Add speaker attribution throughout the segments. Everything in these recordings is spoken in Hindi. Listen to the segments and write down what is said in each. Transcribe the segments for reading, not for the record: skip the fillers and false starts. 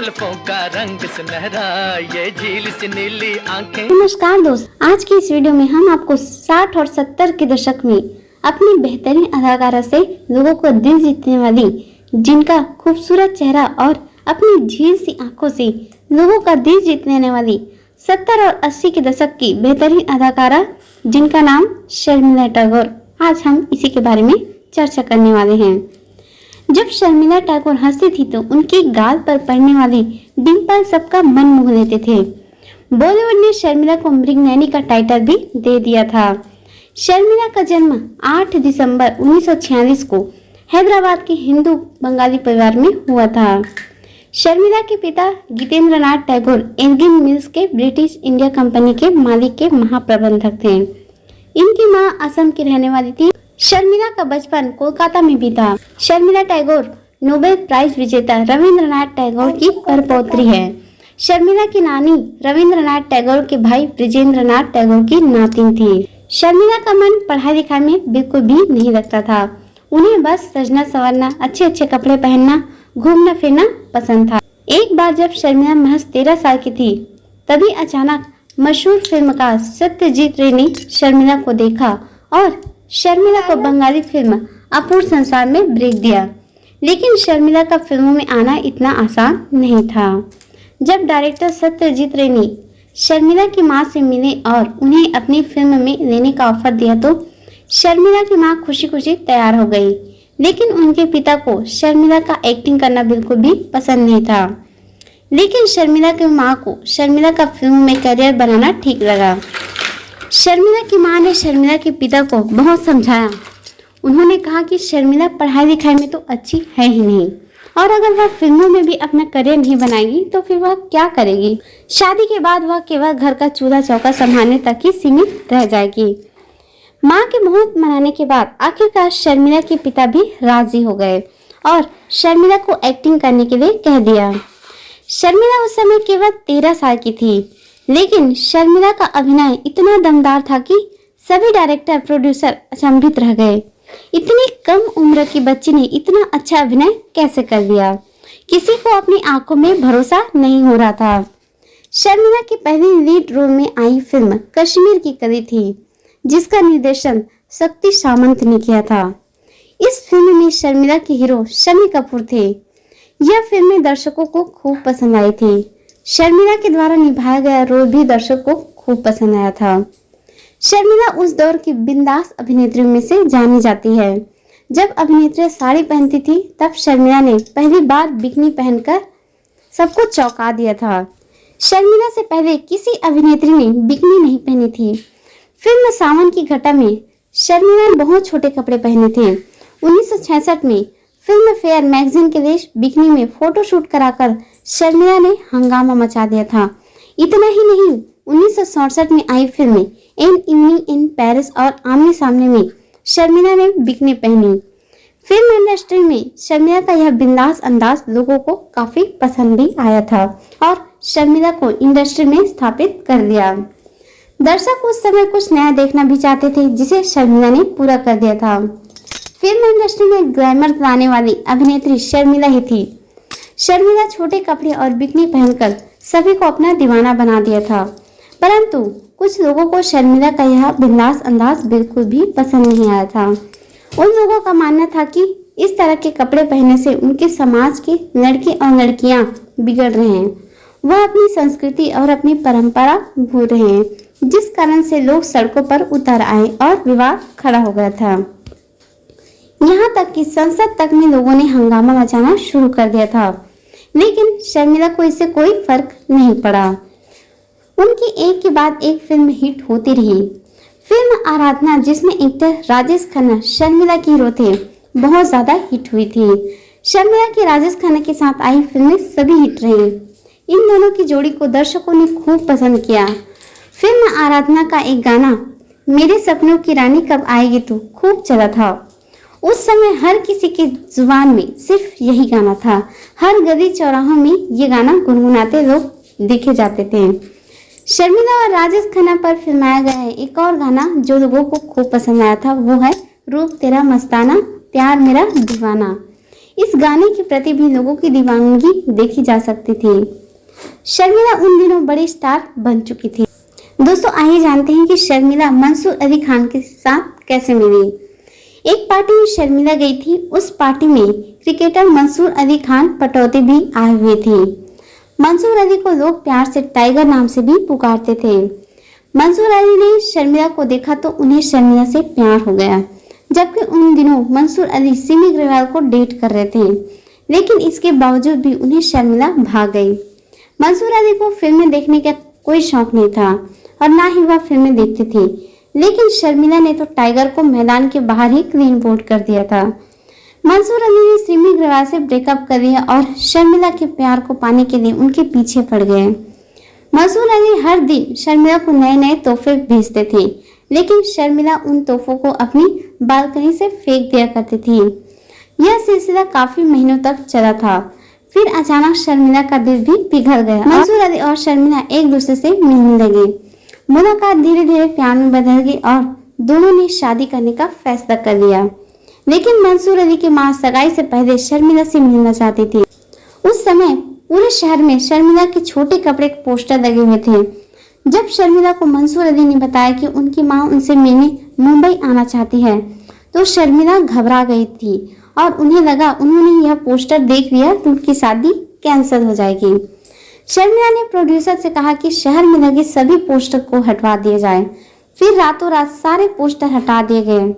Speaker 1: जुल्फों का रंग सुनहरा, ये झील सी नीली आंखें।
Speaker 2: नमस्कार दोस्त, आज की इस वीडियो में हम आपको 60 और 70 के दशक में अपनी बेहतरीन अदाकारा से लोगों को दिल जीतने वाली, जिनका खूबसूरत चेहरा और अपनी झील सी आंखों से लोगों का दिल जीतने वाली 70 और 80 के दशक की बेहतरीन अदाकारा, जिनका नाम शर्मिला टैगोर, आज हम इसी के बारे में चर्चा करने वाले हैं। जब शर्मिला टैगोर हंसती थी तो उनके गाल पर पड़ने वाले डिंपल सबका मन मोह लेते थे। बॉलीवुड ने शर्मिला को मृगनयनी का टाइटल भी दे दिया था। शर्मिला का जन्म 8 दिसंबर 1946 को हैदराबाद के हिंदू बंगाली परिवार में हुआ था। शर्मिला के पिता गितेंद्र नाथ टैगोर एल्गिन मिल्स के ब्रिटिश इंडिया कंपनी के मालिक के महाप्रबंधक थे। इनकी मां असम की रहने वाली थी। शर्मिला का बचपन कोलकाता में बीता। शर्मिला टैगोर नोबेल प्राइज विजेता रविंद्रनाथ टैगोर की परपौत्री है। शर्मिला की नानी रविंद्रनाथ टैगोर के भाई ब्रिजेंद्रनाथ टैगोर की नातिन थी। शर्मिला का मन पढ़ाई लिखाई में बिल्कुल भी नहीं लगता था। उन्हें बस सजना संवरना, अच्छे अच्छे कपड़े पहनना, घूमना फिरना पसंद था। एक बार जब शर्मिला महज 13 साल की थी, तभी अचानक मशहूर फिल्मकार सत्यजीत रे ने शर्मिला को देखा और शर्मिला को बंगाली फिल्म अपूर्व संसार में ब्रेक दिया। लेकिन शर्मिला का फिल्मों में आना इतना आसान नहीं था। जब डायरेक्टर सत्यजीत रे ने शर्मिला की मां से मिले और उन्हें अपनी फिल्म में लेने का ऑफर दिया तो शर्मिला की मां खुशी खुशी तैयार हो गई। लेकिन उनके पिता को शर्मिला का एक्टिंग करना बिल्कुल भी पसंद नहीं था। लेकिन शर्मिला की मां को शर्मिला का फिल्म में करियर बनाना ठीक लगा। शर्मिला की मां ने शर्मिला के पिता को बहुत समझाया। उन्होंने कहा कि शर्मिला पढ़ाई लिखाई में तो अच्छी है ही नहीं, और अगर वह फिल्मों में भी अपना करियर नहीं बनाएगी तो फिर वह क्या करेगी। शादी के बाद वह केवल घर का चूल्हा चौका संभालने तक ही सीमित रह जाएगी। मां के बहुत मनाने के बाद आखिरकार शर्मिला के पिता भी राजी हो गए और शर्मिला को एक्टिंग करने के लिए कह दिया। शर्मिला उस समय केवल 13 साल की थी, लेकिन शर्मिला का अभिनय इतना दमदार था कि सभी डायरेक्टर प्रोड्यूसर अचंभित रह गए। इतनी कम उम्र की बच्ची ने इतना अच्छा अभिनय कैसे कर दिया। किसी को अपनी आंखों में भरोसा नहीं हो रहा था। शर्मिला की पहली लीड रोल में आई फिल्म कश्मीर की कली थी, जिसका निर्देशन शक्ति सामंत ने किया था। इस फिल्म में शर्मिला के हीरो शम्मी कपूर थे। यह फिल्म दर्शकों को खूब पसंद आई थी। शर्मिला के द्वारा निभाया गया रोल भी दर्शक को खूब पसंद आया था। शर्मिला उस दौर की बिंदास अभिनेत्रियों में से जानी जाती है। जब अभिनेत्री साड़ी पहनती थी तब शर्मिला ने पहली बार बिकनी पहनकर सबको चौंका दिया था। शर्मिला से पहले किसी अभिनेत्री ने बिकनी नहीं पहनी थी। फिल्म सावन की घटा में शर्मिला ने बहुत छोटे कपड़े पहने थे। 1966 में फिल्म फेयर मैगजीन के लिए बिकनी में फोटोशूट कराकर शर्मिला ने हंगामा मचा दिया था। इतना ही नहीं, 1967 में आई film an evening in Paris और आमने सामने में शर्मिला ने बिकनी पहनी। फिल्म इंडस्ट्री में शर्मिला का यह बिंदास अंदाज लोगों को काफी पसंद भी आया था और शर्मिला को इंडस्ट्री में स्थापित कर दिया। दर्शक उस समय कुछ नया देखना भी चाहते थे, जिसे शर्मिला ने पूरा कर दिया था। फिल्म इंडस्ट्री में ग्लैमर लाने वाली अभिनेत्री शर्मिला ही थी। शर्मिला छोटे कपड़े और बिकनी पहनकर सभी को अपना दीवाना बना दिया था, परंतु कुछ लोगों को शर्मिला का यह बिंदास अंदाज बिल्कुल भी पसंद नहीं आया था। उन लोगों का मानना था कि इस तरह के कपड़े पहनने से उनके समाज के लड़के और लड़कियां बिगड़ रहे हैं। वह अपनी संस्कृति और अपनी परंपरा भूल रहे हैं, जिस कारण से लोग सड़कों पर उतर आए और विवाद खड़ा हो गया था। यहाँ तक कि संसद तक में लोगों ने हंगामा मचाना शुरू कर दिया था, लेकिन शर्मिला को इससे कोई फर्क नहीं पड़ा। उनकी एक के बाद एक फिल्म हिट होती रही। फिल्म आराधना, जिसमें एक्टर राजेश खन्ना शर्मिला के हीरो थे, बहुत ज्यादा हिट हुई थी। शर्मिला की राजेश खन्ना के साथ आई फिल्में सभी हिट रही। इन दोनों की जोड़ी को दर्शकों ने खूब पसंद किया। फिल्म आराधना का एक गाना मेरे सपनों की रानी कब आएगी तू खूब चला था। उस समय हर किसी के जुबान में सिर्फ यही गाना था। हर गली चौराहों में ये गाना गुनगुनाते लोग देखे जाते थे। शर्मिला और राजेश खन्ना पर फिल्माया गया है एक और गाना जो लोगों को खूब पसंद आया था, वो है रूप तेरा मस्ताना प्यार मेरा दीवाना। इस गाने के प्रति भी लोगों की दीवानगी देखी जा सकती थी। शर्मिला उन दिनों बड़ी स्टार बन चुकी थी। दोस्तों आइए जानते हैं कि शर्मिला मंसूर अली खान के साथ कैसे मिली। एक पार्टी में शर्मिला गई थी। उस पार्टी में क्रिकेटर मंसूर अली खान पटौदी भी आए हुए थे। मंसूर अली को लोग प्यार से टाइगर नाम से भी पुकारते थे। मंसूर अली ने शर्मिला को देखा तो उन्हें शर्मिला से प्यार हो गया, जबकि उन दिनों मंसूर अली सिमी ग्रेवाल को डेट कर रहे थे, लेकिन इसके बावजूद भी उन्हें शर्मिला भाग गई। मंसूर अली को फिल्में देखने का कोई शौक नहीं था और ना ही वह फिल्में देखते थे, लेकिन शर्मिला ने तो टाइगर को मैदान के बाहर ही क्लीन बोल्ड कर दिया था। मंसूर अली ने सिमी ग्रेवाल से ब्रेकअप कर दिया और शर्मिला के प्यार को पाने के लिए उनके पीछे पड़ गए। मंसूर अली हर दिन शर्मिला को नए नए तोहफे भेजते थे, लेकिन शर्मिला उन तोहफों को अपनी बालकनी से फेंक दिया करती थी। यह सिलसिला काफी महीनों तक चला था। फिर अचानक शर्मिला का दिल भी पिघल गया। मंसूर अली और शर्मिला एक दूसरे से मिलने लगे। मुलाकात धीरे धीरे प्यार में बदल गई और दोनों ने शादी करने का फैसला कर लिया। लेकिन मंसूर अली की मां सगाई से पहले शर्मिला से मिलना चाहती थी। उस समय पूरे शहर में शर्मिला के छोटे कपड़े के पोस्टर लगे हुए थे। जब शर्मिला को मंसूर अली ने बताया कि उनकी मां उनसे मिलने मुंबई आना चाहती है, तो शर्मिला घबरा गई थी और उन्हें लगा उन्होंने यह पोस्टर देख लिया तो उनकी शादी कैंसिल हो जाएगी। शर्मिला ने प्रोड्यूसर से कहा कि शहर में लगे सभी पोस्टर को हटवा दिया जाए। फिर रातों रात सारे पोस्टर हटा दिए गए।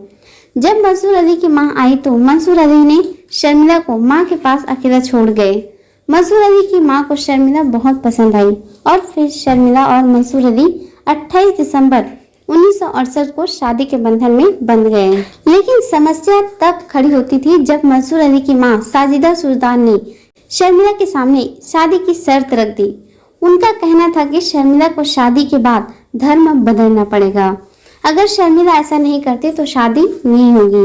Speaker 2: जब मंसूर अली की मां आई तो मंसूर अली ने शर्मिला को मां के पास अकेला छोड़ गए। मंसूर अली की मां को शर्मिला बहुत पसंद आई और फिर शर्मिला और मंसूर अली 28 दिसंबर 1968 को शादी के बंधन में बंध गए। लेकिन समस्या तब खड़ी होती थी जब मंसूर अली की मां साजिदा सुल्तान ने शर्मिला के सामने शादी की शर्त रख दी। उनका कहना था कि शर्मिला को शादी के बाद धर्म बदलना पड़ेगा। अगर शर्मिला ऐसा नहीं करती तो शादी नहीं होगी।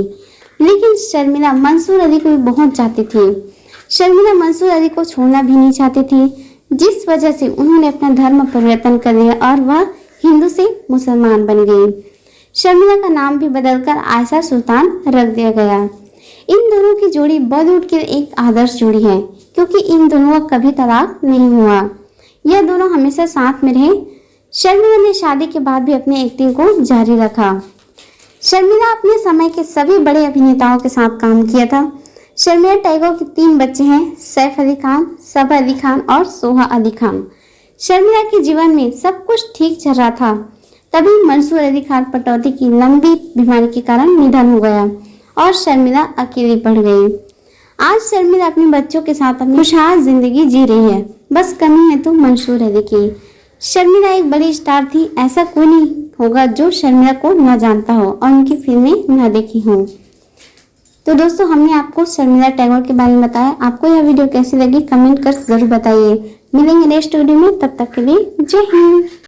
Speaker 2: लेकिन शर्मिला मंसूर अली को बहुत चाहती थी। शर्मिला मंसूर अली को छोड़ना भी नहीं चाहती थी, जिस वजह से उन्होंने अपना धर्म परिवर्तन कर लिया और वह हिंदू से मुसलमान बन गई। शर्मिला का नाम भी बदलकर आयशा सुल्तान रख दिया गया। इन दोनों की जोड़ी बॉलीवुड की एक आदर्श जोड़ी है, क्योंकि इन दोनों का कभी तलाक नहीं हुआ। यह दोनों हमेशा साथ में रहे। शर्मिला ने शादी के बाद भी अपनी एक्टिंग को जारी रखा। शर्मिला अपने समय के सभी बड़े अभिनेताओं के साथ काम किया था। शर्मिला टैगोर के 3 बच्चे हैं, सैफ अली खान, सबा अली खान और सोहा अली खान। शर्मिला के जीवन में सब कुछ ठीक चल रहा था, तभी मंसूर अली खान पटौदी की लंबी बीमारी के कारण निधन हो गया और शर्मिला अकेली पड़ गई। आज शर्मिला अपने बच्चों के साथ अपनी खुशहाल जिंदगी जी रही है। बस कमी है तो मंसूर अली की। शर्मिला एक बड़ी स्टार थी। ऐसा कोई नहीं होगा जो शर्मिला को न जानता हो और उनकी फिल्में न देखी हों। तो दोस्तों हमने आपको शर्मिला टैगोर के बारे में बताया। आपको यह वीडियो कैसी लगी कमेंट कर जरूर बताइए। मिलेंगे नेक्स्ट वीडियो में, तब तक के लिए जय हिंद।